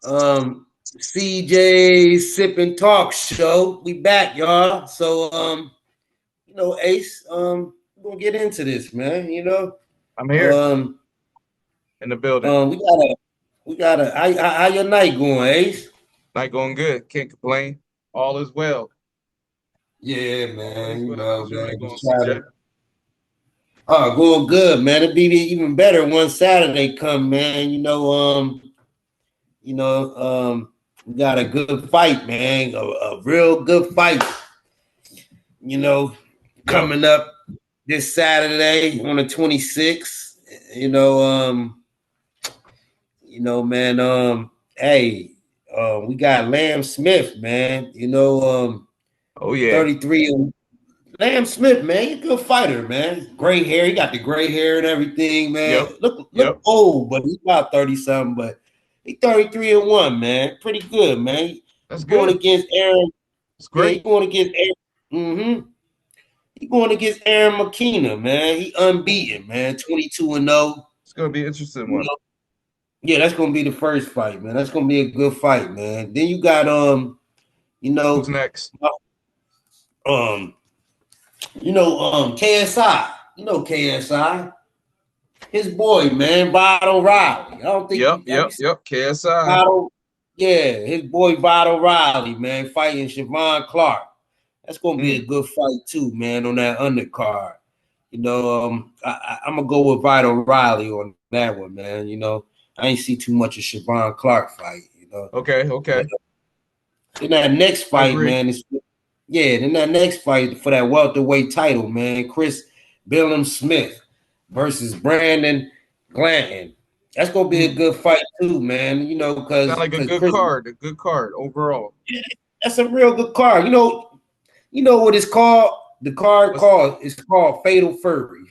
CJs Sip and Talk Show. We back, y'all. So Ace, we're gonna get into this, man. I'm here Um, in the building. we gotta. How your night going, Ace? Night going good. Can't complain. All is well. Yeah, All man. is well. How's your night going, Just try CJ? to. Oh, going good, man. It'll be even better when Saturday come, man. We got a good fight, man. A real good fight. You know, Yep. coming up this Saturday on the 26th. You know, man. We got Lamb Smith, man. Oh yeah. 33. Lamb Smith, man, he's a good fighter, man. Gray hair, he got the gray hair and everything, man. Yep. Look Yep. old, but he's about 30 something. But he 33-1, man. Pretty good, man. That's He's going good. against Aaron. It's Yeah, he's great. going against Aaron. Mm-hmm. He going against Aaron McKenna, man. He unbeaten, man. 22-0. It's gonna be an interesting You one. know, yeah, that's gonna be the first fight, man. That's gonna be a good fight, man. Then you got you Who's know, next? um, KSI. KSI. His boy, man, Vado Riley. I don't think Yep. you have you Yep. seen Yep. KSI. Vado. Yeah, his boy Vado Riley, man, fighting Siobhan Clark. That's gonna be a Mm. good fight too, man, on that undercard. I'm gonna go with Vito Riley on that one, man. I ain't see too much of Siobhan Clark fight. Okay. But Okay. then that next I fight, agree. man, then that next fight for that welterweight title, man, Chris Billum Smith versus Brandon Glanton. That's gonna be a Mm. good fight too, man. Sound like a Because good Chris, card. A good card overall. that's a real good card. You know what it's called? The card What's called it's called Fatal Fury.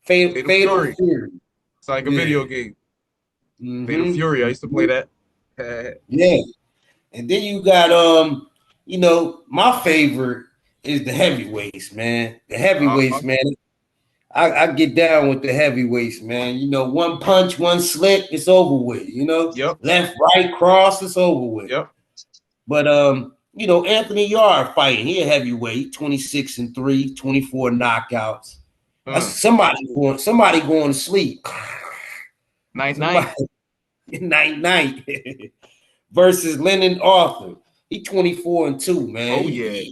Fatal Fatal Fury? Fury. It's like a Yeah. video game. Fatal Mm-hmm. Fury. I used to play that. Yeah. And then you got my favorite is the heavyweights, man. The heavyweights, Uh-huh. man. I get down with the heavyweights, man. One punch, one slip, it's over with. Yep. Left, right, cross, it's over with. Yep. But Anthony Yard fighting, he a heavyweight, 26-3, 24 knockouts. That's Uh. somebody going to sleep. Night night. Somebody night versus Lennon Arthur. He 24-2, man. Oh He, yeah.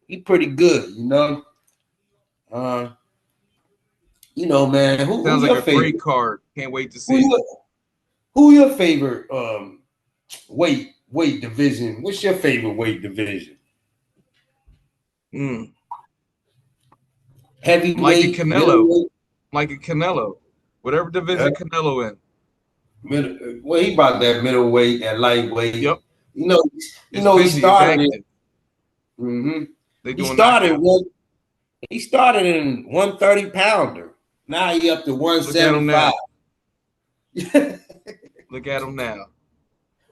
he pretty good. Uh, man. Who Sounds like your a great favorite? card. Can't wait to Who see it. your, who your favorite weight division? What's your favorite weight division? Mm. I'm liking Heavyweight, Canelo. middleweight. I'm liking Canelo. Whatever Yeah. division Canelo in. Well, he about that middleweight, that lightweight. Yep. You know, It's he busy. It's started it. active. Mm-hmm. They He doing started knockouts. one. He started in 130 pounder. Now he up to Look at him 175. now. Look at him now.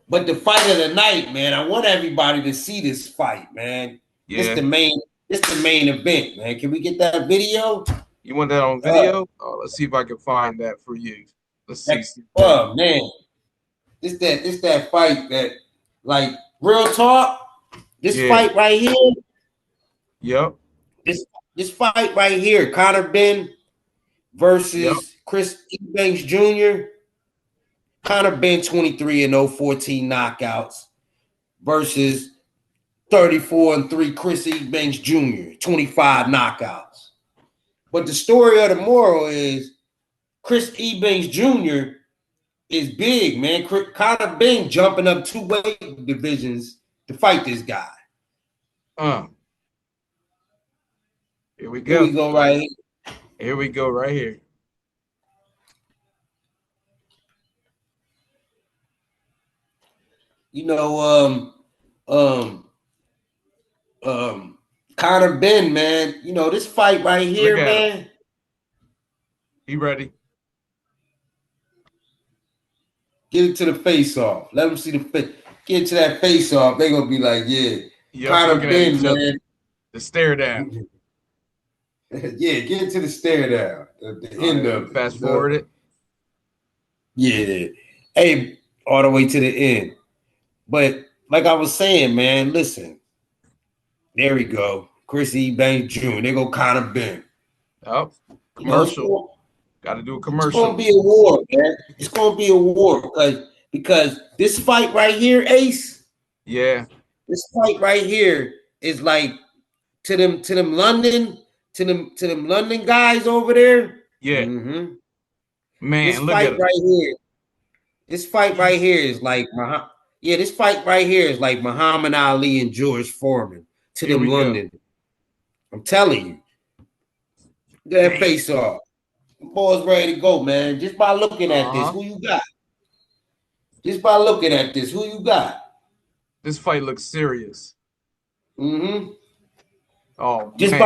But the fight of the night, man, I want everybody to see this fight, man. This Yeah. the main. This the main event, man. Can we get that video? You want that on video? Oh, let's see if I can find that for you. Let's see. CJ. Oh man, this that fight that, like, real talk. This Yeah. fight right here. Yep. This this fight right here. Benn Yep. versus Chris Eubank Jr. Benn 23-0, 14 knockouts versus 34-3 Chris Eubanks Jr., 25 knockouts. But the story of the moral is Chris Eubanks Jr. is big, man. Benn jumping up 2 weight divisions to fight this guy. Here we Here go. we go right here. Here we go right here. You know, Benn, man. This fight right Look here, at him. man. He ready. Get it to the face off. Let them see the face. Get to that face off. They're gonna be like, yeah. Yep. Looking at each Benn, other. man. The stare down. Yeah, get into the stare down. At the end of it. Fast forward it. Yeah. Hey, all the way to the end. But like I was saying, man, listen. There we go. Chris Eubank Jr. They go Conor Benn. Yep. You know, Commercial. Got to do a it's commercial. gonna be a war, man. It's gonna be a war because this fight right here, Ace. Yeah. This fight right here is like to them London guys over there. Yeah. Mm-hmm. Man, This look fight at him. right here. This fight right here is like this fight right here is like Muhammad Ali and George Foreman to Here them we London. I'm telling you. Get that face off. The boy's ready to go, man. Just by looking at this, who you got? Just by looking at this, who you got? This fight looks serious. Mm-hmm. Oh, just man.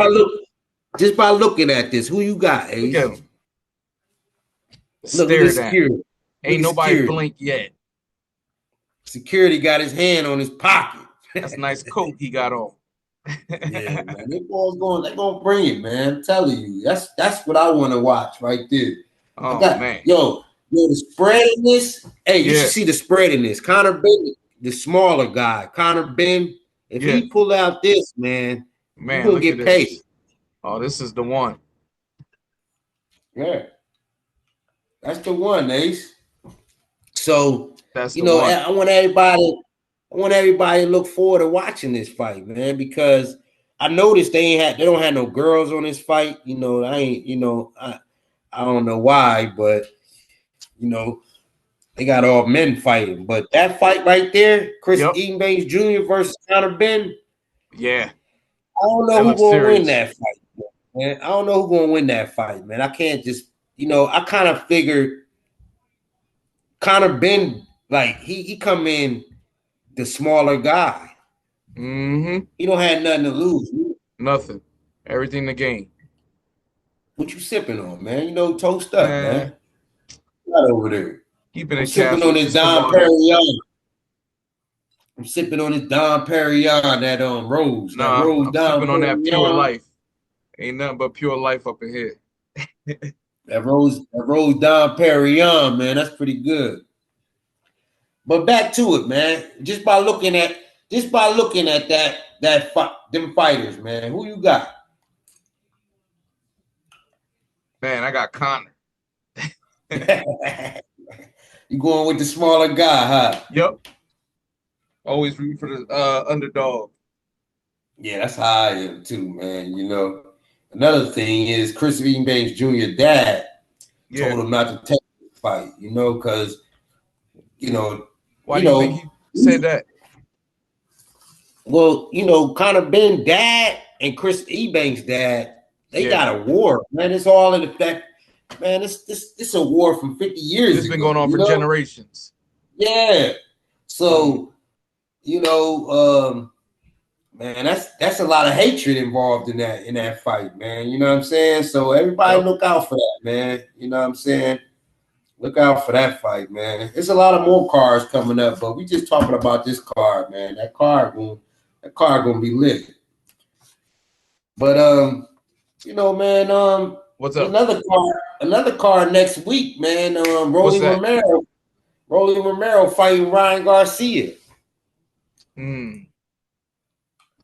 by looking at this, who you got, Ace? Look at him. Look at this security. Ain't nobody blink yet. Security got his hand on his pocket. That's a nice coat he got on. Yeah, man. They boys they're gonna bring it, man. I'm telling you. That's what I want to watch right there. Oh, man. Yo, the spread in this. Hey, you should see the spread in this. Conor Benn, the smaller guy. Conor Benn, if he pull out this, man, you're gonna get paid. Oh, this is the one. Yeah. That's the one, Ace. So that's one. I want everybody to look forward to watching this fight, man, because I noticed they don't have no girls on this fight. I don't know why, but they got all men fighting. But that fight right there, Chris Eubank Jr. versus Conor Benn. Yeah. I don't know who's gonna win that fight, man. I don't know who's gonna win that fight, man. I can't just, I kind of figured Conor Benn, like he come in the smaller guy. Mm-hmm. He don't have nothing to lose. Nothing. Everything to gain. What you sipping on, man? Toast up, man. Right over there. I'm sipping on this Dom Perignon. I'm sipping on this Dom Perignon, that Rose. Nah, that Rose I'm Dom sipping on that Perignon. pure life. Ain't nothing but pure life up in here. that Rose Dom Perignon, man, that's pretty good. But back to it, man. Just by looking at them fighters, man. Who you got? Man, I got Conor. You going with the smaller guy, huh? Yep. Always root for the underdog. Yeah, that's how I am too, man. Another thing is Chris Eubank Jr. dad told him not to take the fight, because why do you think he said that? Well, Conor Benn dad and Chris Eubank's dad, they got a war, man. It's all in effect. Man, it's a war from 50 years ago. It's been going on for generations. Yeah. So, man, that's a lot of hatred involved in that fight, man. You know what I'm saying? So everybody look out for that, man. You know what I'm saying? Look out for that fight, man. There's a lot of more cards coming up, but we just talking about this card, man. That card gonna be lit. But man, what's up? Another card next week, man. Rolly Romero fighting Ryan Garcia.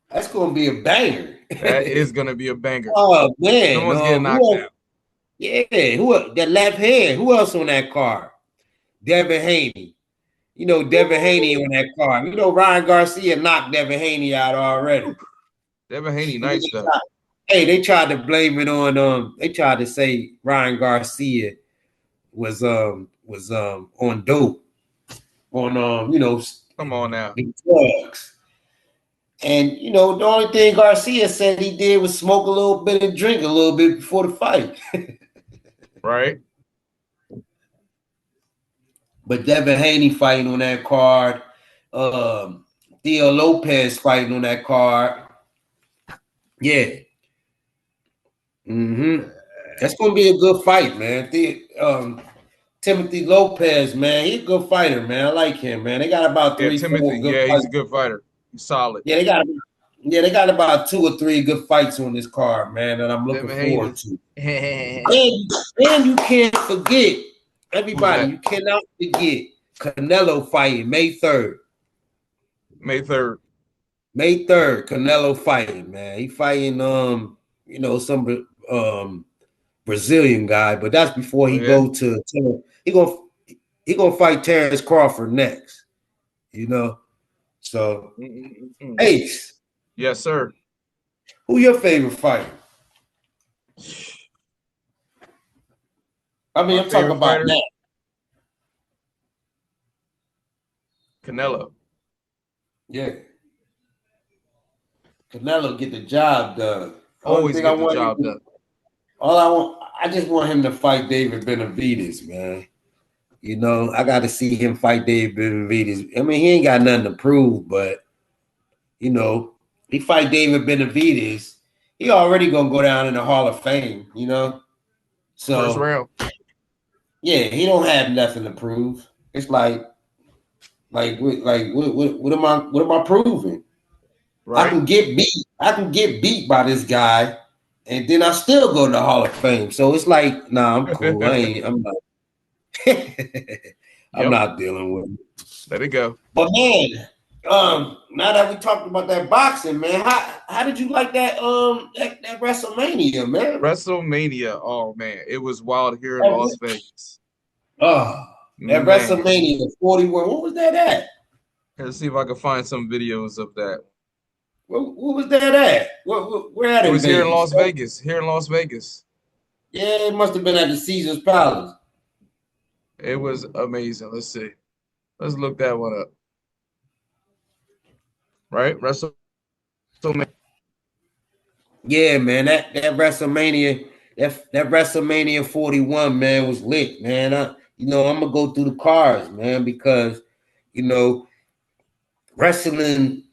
That's gonna be a banger. That is gonna be a banger. Oh man, someone's getting knocked out. Yeah, that left hand? Who else on that card? Devin Haney. Devin Haney on that card. Ryan Garcia knocked Devin Haney out already. Devin Haney, nice stuff. Hey, they tried to blame it on they tried to say Ryan Garcia was on dope. On come on now. Drugs. And the only thing Garcia said he did was smoke a little bit and drink a little bit before the fight. Right. But Devin Haney fighting on that card. Theo Lopez fighting on that card. Yeah. That's gonna be a good fight, man. Timothy Lopez, man, he's a good fighter, man. I like him, man. They got about 3, 4 good fights. He's a good fighter. He's solid. Yeah, they got about 2 or 3 good fights on this card, man, that I'm looking forward to. And you can't forget, everybody, you cannot forget Canelo fighting May 3rd. May 3rd. May 3rd, Canelo fighting, man. He fighting some Brazilian guy, but that's before he go to he gonna fight Terrence Crawford next. So Ace. Yes, sir. Who your favorite fighter? I mean, I'm talking about that. Canelo. Yeah. Canelo get the job done. Always get the job done. I just want him to fight David Benavidez, man. I got to see him fight David Benavidez. I mean, he ain't got nothing to prove, but he fight David Benavidez, he already gonna go down in the Hall of Fame, So first round. Yeah, he don't have nothing to prove. It's what am I proving? Right. I can get beat by this guy, and then I still go to the Hall of Fame. So it's like, nah, I'm cool. I'm not. I'm not dealing with it. Let it go. But man, now that we talked about that boxing, man, how did you like that that WrestleMania, man? WrestleMania, oh man, it was wild here in Las Vegas. Oh, that WrestleMania 41. What was that at? Let's see if I can find some videos of that. What was that at? Where at it? It was here in Las Vegas. Here in Las Vegas. Yeah, it must have been at the Caesars Palace. It was amazing. Let's see. Let's look that one up. Right? WrestleMania. Yeah, man. That WrestleMania, that WrestleMania 41, man, was lit, man. I'm gonna go through the cards, man, because wrestling,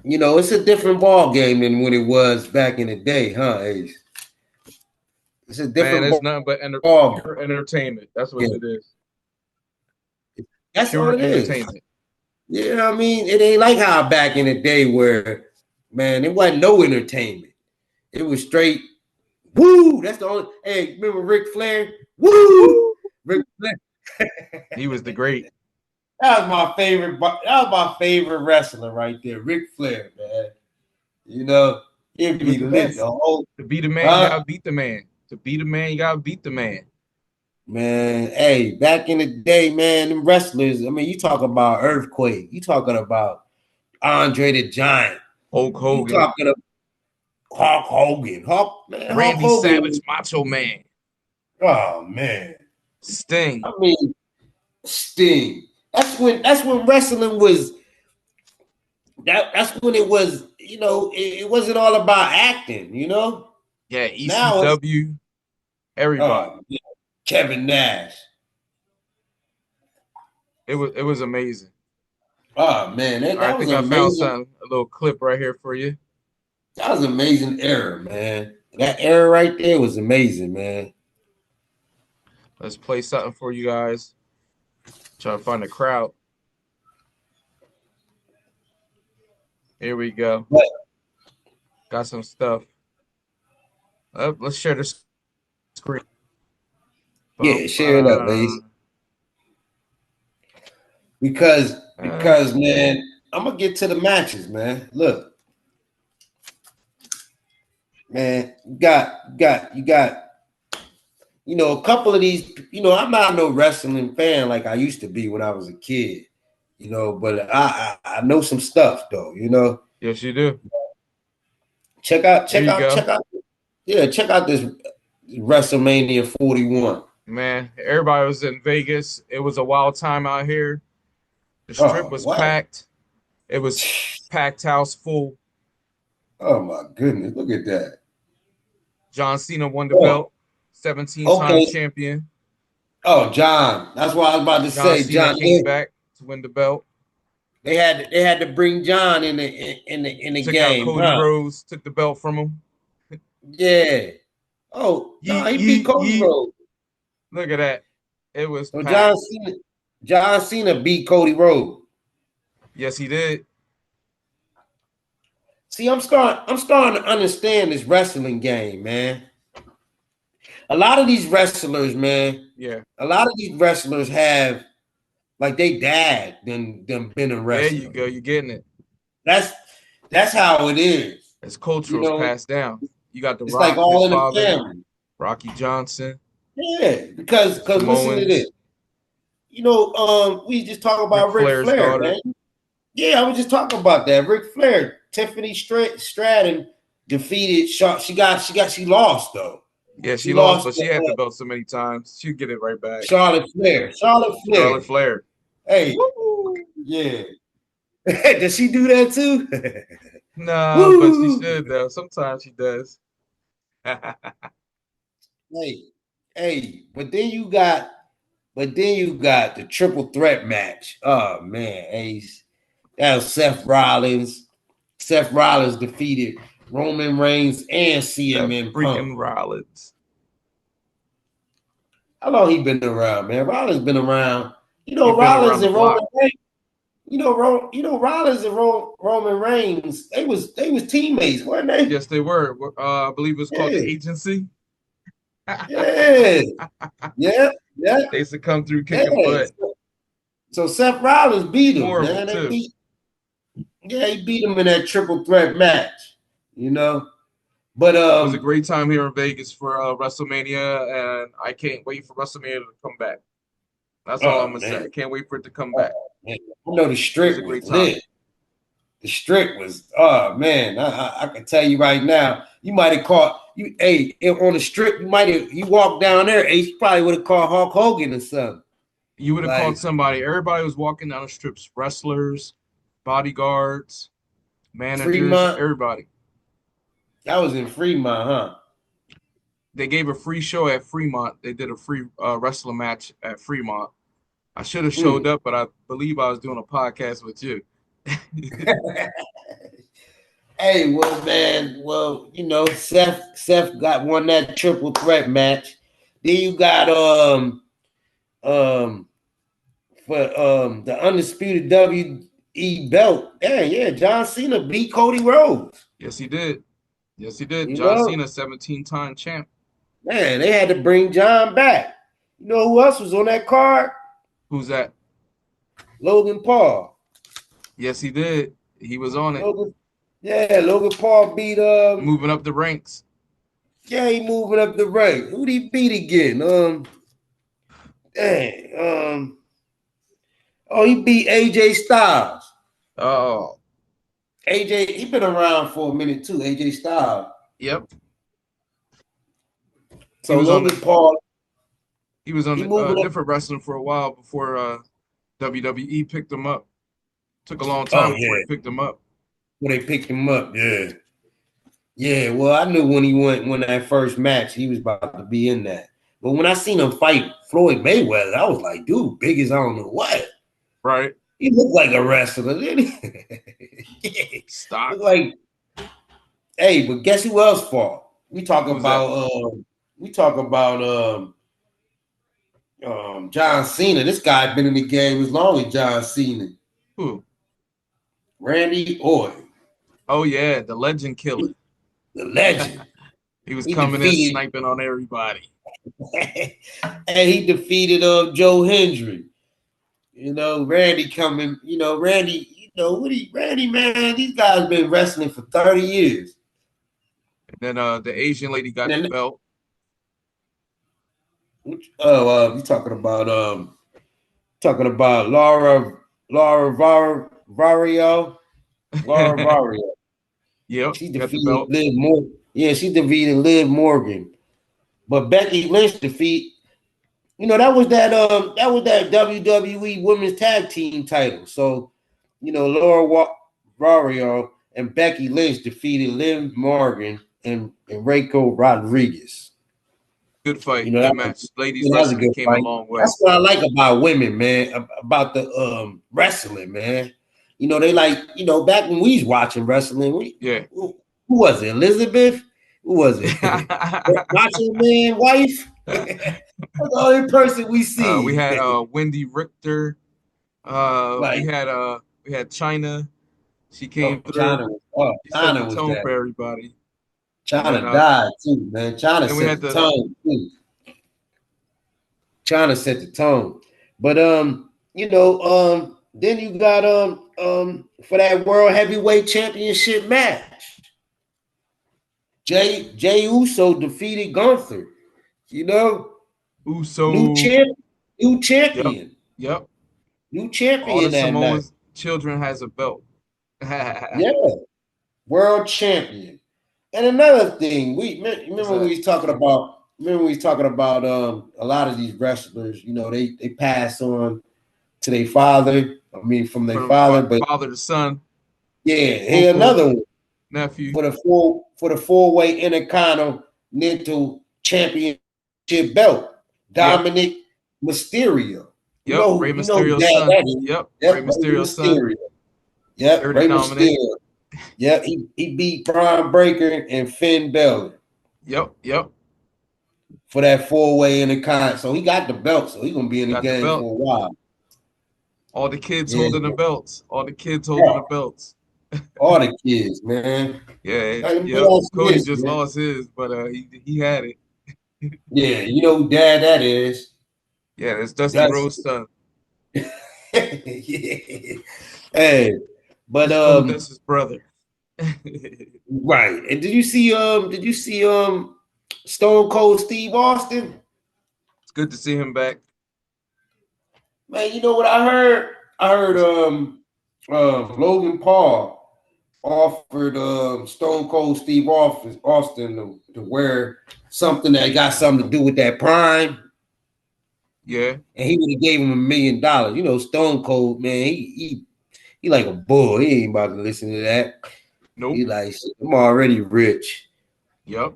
it's a different ball game than when it was back in the day, huh, Ace? It's a different it's nothing but pure entertainment. That's what it is. That's pure what it entertainment. Is. You know what I mean? It ain't like how back in the day where, man, it wasn't no entertainment. It was straight, woo! That's the only. Hey, remember Ric Flair? Woo! Ric Flair. He was the great. That was my favorite. That was my favorite wrestler right there, Ric Flair, man. It'd be lit. To be the man, you gotta beat the man. To be the man, you gotta beat the man. Man, hey, back in the day, man, them wrestlers, I mean, you talk about Earthquake. You talking about Andre the Giant. Hulk Hogan. You talking about Hulk Hogan. Randy Hulk Hogan. Savage, Macho Man. Oh, man. Sting. I mean, Sting. That's when wrestling was, that's when it was, it wasn't all about acting, Yeah, ECW, everybody. Yeah. Kevin Nash. It was amazing. Oh man, I think I found a little clip right here for you. That was an amazing era, man. That era right there was amazing, man. Let's play something for you guys. Try to find a crowd. Here we go. What? Got some stuff. Let's share the screen. Yeah, share it up, Ace. Because man, I'm gonna get to the matches, man. Look, man, you got, a couple of these. I'm not no wrestling fan like I used to be when I was a kid, but I know some stuff though, Yes, you do. Check out this WrestleMania 41. Man, everybody was in Vegas. It was a wild time out here. The strip was packed. It was packed house full. Oh my goodness, look at that. John Cena won the belt, 17-time champion. Oh, John. That's what I was about to say. John Cena came back to win the belt. They had to bring John in the took game. Took out Cody Rhodes, took the belt from him. Yeah. Oh, no, he beat Cody Rhodes. Look at that. It was so John Cena beat Cody Rhodes. Yes, he did. See, I'm starting to understand this wrestling game, man. A lot of these wrestlers, man. Yeah. A lot of these wrestlers have like they dad than Benn and There wrestling. you go. You're getting it. That's how it is. It's cultural passed down. You got The It's like Rock, all his in the father, family. Rocky Johnson. Yeah, because listen to this. We just talk about Ric Flair's Flair, daughter. man. Yeah, I was just talking about that. Ric Flair, Tiffany Stratton defeated. She lost though. Yeah, she lost, but she had the belt so many times. She'd get it right back. Charlotte Flair. Hey, woo. Yeah. Does she do that too? No, but she should though. Sometimes she does. hey, but then you got the triple threat match. Oh man, Ace. That was Seth Rollins. Seth Rollins defeated Roman Reigns and CM freaking Punk. Rollins. How long he been around, man? Rollins been around. Rollins and Roman Reigns. Rollins and Roman Reigns. They was teammates, weren't they? Yes, they were. I believe it was called the Agency. Yeah. Yeah. They used to come through kicking butt. So Seth Rollins beat him, Horrible, man. He beat him in that triple threat match. But it was a great time here in Vegas for WrestleMania, and I can't wait for WrestleMania to come back. That's all I'm gonna say. I can't wait for it to come back. Man. I know the Strip was lit. The Strip was, oh man, I can tell you right now, you might have caught you. Hey, on the Strip, you walked down there, Ace, you probably would have caught Hulk Hogan or something. You would have caught somebody. Everybody was walking down the strips, wrestlers, bodyguards, managers, Fremont. Everybody. That was in Fremont, huh? They gave a free show at Fremont. They did a free wrestling match at Fremont. I should have showed up, but I believe I was doing a podcast with you. Hey, well, man, Seth won that triple threat match. Then you got for the undisputed WE belt. Yeah, John Cena beat Cody Rhodes. Yes, he did. John Cena, 17-time champ. Man, they had to bring John back. You know who else was on that card? Who's that? Logan Paul. Yes, he did. He was on it. Logan Paul beat moving up the ranks. Yeah, he moving up the ranks. Who'd he beat again? He beat AJ Styles. Oh. AJ, he been around for a minute too, AJ Styles. Yep. So Logan Paul. He was on different wrestling for a while before WWE picked him up. Took a long time before they picked him up. When they picked him up, yeah. Yeah, well, I knew when he won that first match, he was about to be in that. But when I seen him fight Floyd Mayweather, I was like, dude, big as I don't know what. Right. He looked like a wrestler, didn't he? Stop. Hey, but guess who else fought? We talk about John Cena. This guy been in the game as long as John Cena. Who? Randy Orton. Oh yeah, the legend killer. The legend. He was coming in sniping on everybody. And he defeated Joe Hendry. Randy coming, Randy, Randy, man, these guys been wrestling for 30 years. And then the Asian lady got the belt. You talking about Laura Vario. Laura Vario. Yep. She defeated Liv Morgan. Yeah, she defeated Liv Morgan. But Becky Lynch defeat. That was that WWE Women's Tag Team title. So, Laura Vario and Becky Lynch defeated Liv Morgan and Reiko Rodriguez. Good fight. Good match. Ladies wrestling came a long way. That's what I like about women, man. About the wrestling, man. They back when we was watching wrestling. Who was it? Elizabeth? Who was it? Macho Man wife? That's the only person we see. We had Wendy Richter. We had China. She came through. China was tone for everybody. China died too, man. China set the tone too. China set the tone. But then you got for that world heavyweight championship match. Jay Uso defeated Gunther. You know, new Uso. champ, new Yep. champion, Yep. new All the champion that night. Samoans children has a belt. Yeah, world champion. And another thing, we What's remember when that? we was talking about. Remember we was talking about a lot of these wrestlers. They pass on to their father. I mean, from their From father, but father to son, yeah, here uncle, another one nephew. for the four-way Intercontinental Championship belt. Yep. Dominic Mysterio. Yep. Rey You know who Mysterio's dad son. that is. Yep. Rey Yep, Rey Mysterio's son. Mysterio. Yep, Dirty Rey Dominic. Mysterio. Yep, he beat Braun Breaker and Finn Balor Yep. Yep. for that four-way Intercontinental. So he got the belt, so he's gonna be in the Got the game belt. for a while. All the kids Yeah, holding the belts. All the kids holding yeah. the belts. All the kids, man. Yeah. Let me Yep. ask you Cody this, just man. lost his, but he had it. Yeah, you know who dad that is. Yeah, that's Dusty Dusty. Rhodes' son. Yeah. Hey, but Just told that's his brother. right. And did you see Stone Cold Steve Austin? It's good to see him back. Man, you know what I heard? I heard Logan Paul offered Stone Cold Steve Austin to wear something that got something to do with that prime. Yeah. And he would have gave him $1 million. Stone Cold, man, he like a bull. He ain't about to listen to that. He Nope. like, I'm already rich. Yep.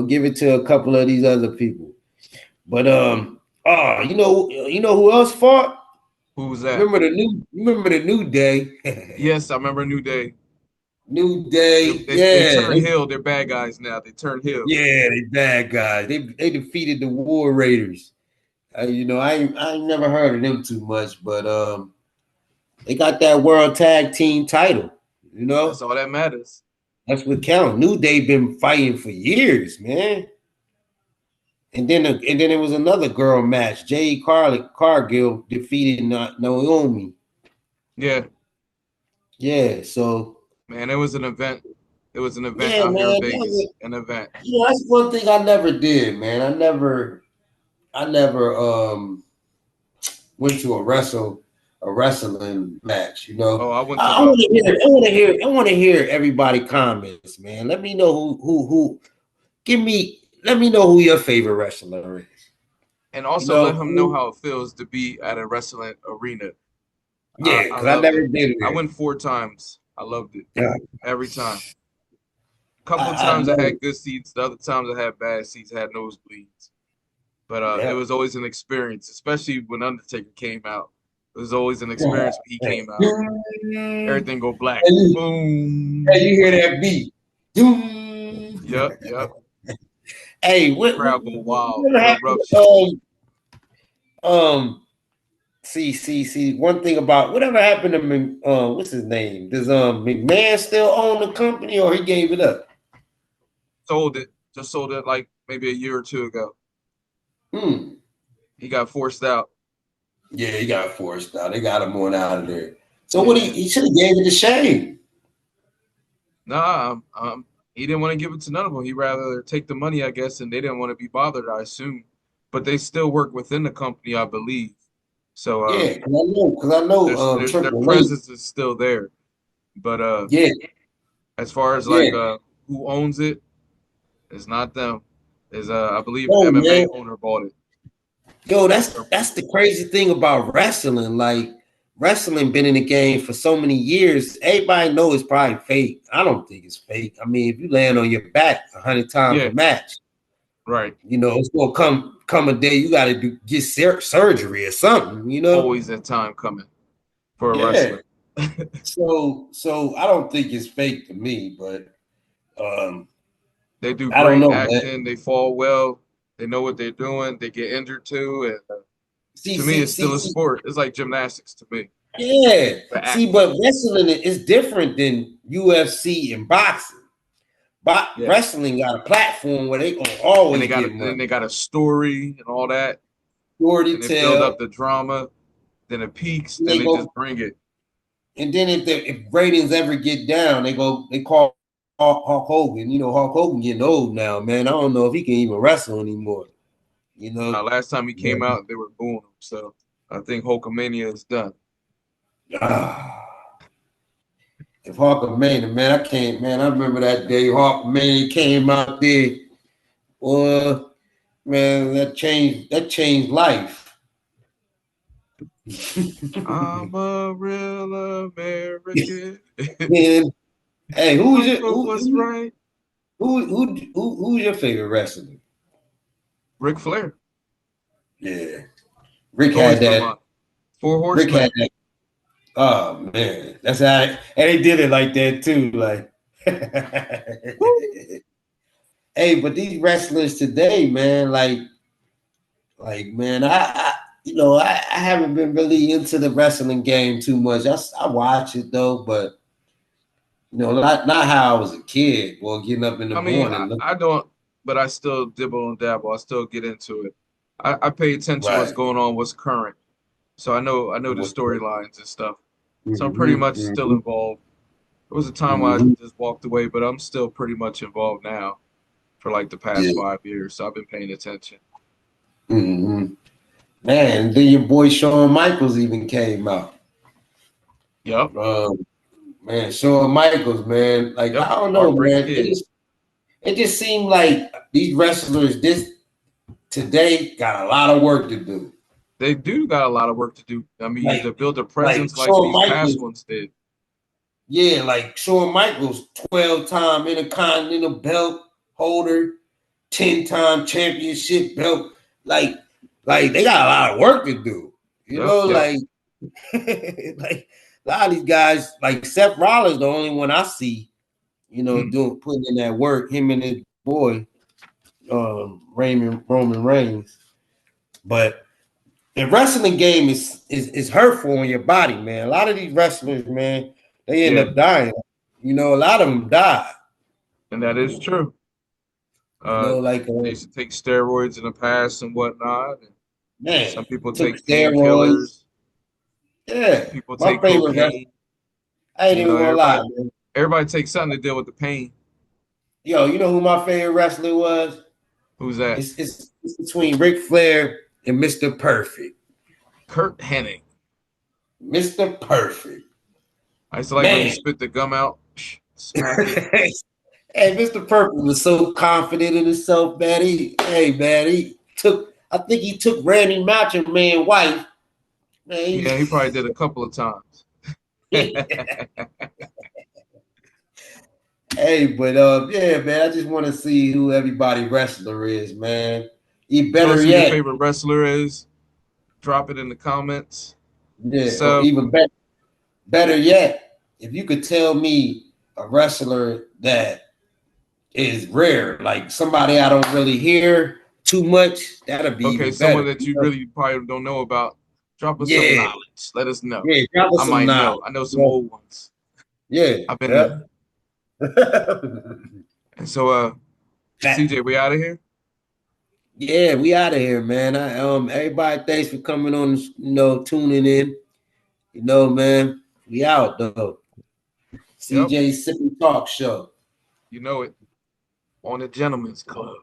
Give it to a couple of these other people. But you know who else fought? Who was that? Remember the New Day? Yes, I remember New Day. New Day, They yeah, turn heel. They're bad guys now. They turn heel. yeah, they bad guys. They defeated the War Raiders. I ain't never heard of them too much, but they got that World Tag Team title. That's all that matters. That's what counts. New Day been fighting for years, man. And then it was another girl match. Jade Cargill defeated Naomi. Yeah. Yeah, so Man, it was an event. It was an event yeah, out here in man. Vegas. An event. That's one thing I never did, man. I never went to a wrestling match. Oh, I went to I about want to hear. 4. I want to hear everybody comments, man. Let me know who. Let me know who your favorite wrestler is. And also let him know how it feels to be at a wrestling arena. Yeah, I because I loved never it. been I there. went 4 times. I loved it. Yeah, Every time. A couple of I times I know. had good seats. The other times I had bad seats, I had nosebleeds. But it Yeah. was always an experience, especially when Undertaker came out. It was always an experience when he came out. Hey, Everything go black. you Boom. hear that beat? Yep, yep. Hey, what Crowd go wild. happened? Eruption. See. One thing about whatever happened to what's his name? Does McMahon still own the company, or he gave it up? Sold it. Just sold it like maybe a year or 2 ago. Hmm. He got forced out. Yeah, he got forced out. They got him on out of there. So what Yeah. he should have gave it to Shane. Nah, he didn't want to give it to none of them. He'd rather take the money, I guess, and they didn't want to be bothered, I assume. But they still work within the company, I believe. So Yeah, because I know their Triple H. presence is still there. But Yeah, as far as yeah. like who owns it, it's not them. Is I believe Oh MMA man. owner bought it. Yo, that's the crazy thing about wrestling. Like wrestling been in the game for so many years. Everybody know it's probably fake. I don't think it's fake. I mean, if you land on your back 100 times Yeah, a match, right. it's gonna come a day you got to get surgery or something. Always that time coming for a Yeah. wrestler. So I don't think it's fake to me, but They do I don't great know, man. acting. They fall well. They know what they're doing. They get injured too, and See, to me, see, it's still see, a see. sport. It's like gymnastics to me. Yeah. The See, acting. but wrestling is different than UFC and boxing. Yeah. Wrestling got a platform where they gonna And always get they money. got a story and all that, Story and they build up tell. the drama. then it peaks, then They they just go, bring it. and then if ratings ever get down, they call Hulk Hogan. You know, Hulk Hogan getting old now, man. I don't know if he can even wrestle anymore. You know, Last time he yeah. came out, they were booing him. So I think Hulkamania is done. If Hulkamania, man, I can't, man. I remember that day Hulkamania came out there. Well, man, that changed life. I'm a real American. Man, hey, who's Look your for what's right. who's your favorite wrestler? Ric Flair. Yeah, Rick It's always had been that. mine. Four Rick had Horsemen. that. Oh man, that's how. And they did it like that too. Like, Woo! hey, but these wrestlers today, man, like man, I haven't been really into the wrestling game too much. I watch it though, but not how I was a kid. Well, getting up in the I mean, morning, I don't, but I still dibble and dabble. I still get into it. I pay attention to what's right? going on, what's current. So I know the storylines and stuff. So I'm pretty Mm-hmm, much still mm-hmm, involved. There was a time where I mm-hmm. just walked away, but I'm still pretty much involved now for like the past Yeah. 5 years. So I've been paying attention. Mm-hmm. Man, then your boy Shawn Michaels even came out. Yep. Man, Shawn Michaels, man. Like, Yep. I don't know, Heartbreak man. Kid. It just seemed like these wrestlers this today got a lot of work to do. They do got a lot of work to do. I mean, Like to build a like presence like Shawn these past Michaels, ones did. yeah, like Shawn Michaels, 12-time Intercontinental belt holder, 10-time championship belt. Like they got a lot of work to do. You Yep. know, Yep. like like a lot of these guys, like Seth Rollins, the only one I see, Mm. putting in that work, him and his boy, Roman Reigns. But the wrestling game is hurtful on your body, man. A lot of these wrestlers, man, they end Yeah. up dying. A lot of them die. And that is true. Like They used to take steroids in the past and whatnot. And man, some people took take steroids. painkillers. Some Yeah, people my take favorite wrestler. cocaine. I ain't You even know, gonna lie, man. everybody takes something to deal with the pain. Yo, you know who my favorite wrestler was? Who's that? It's between Ric Flair and Mr. Perfect. Kurt Hennig. Mr. Perfect. I used to like when he Man. spit the gum out, smack it. Hey, Mr. Perfect was so confident in himself, man. I think he took Randy Macho Man wife. Man, Yeah, he probably did a couple of times. hey, but yeah, man, I just want to see who everybody wrestler is, man. Tell Better us who your yet, favorite wrestler is. Drop it in the comments. yeah, or Sub. even better yet, if you could tell me a wrestler that is rare, like somebody I don't really hear too much, that'd be Okay, even someone better. that you really probably don't know about. Drop us some Yeah, knowledge. Let us know. yeah, drop us I some might knowledge. know. I know some Yeah, old ones. yeah, I've been there. yep. And so, CJ, we out of here. Yeah, we out of here, man. Everybody, thanks for coming on. Tuning in. Man, we out though. Yep, CJs Sip Talk Show. you know it. On the Gentlemen's Club.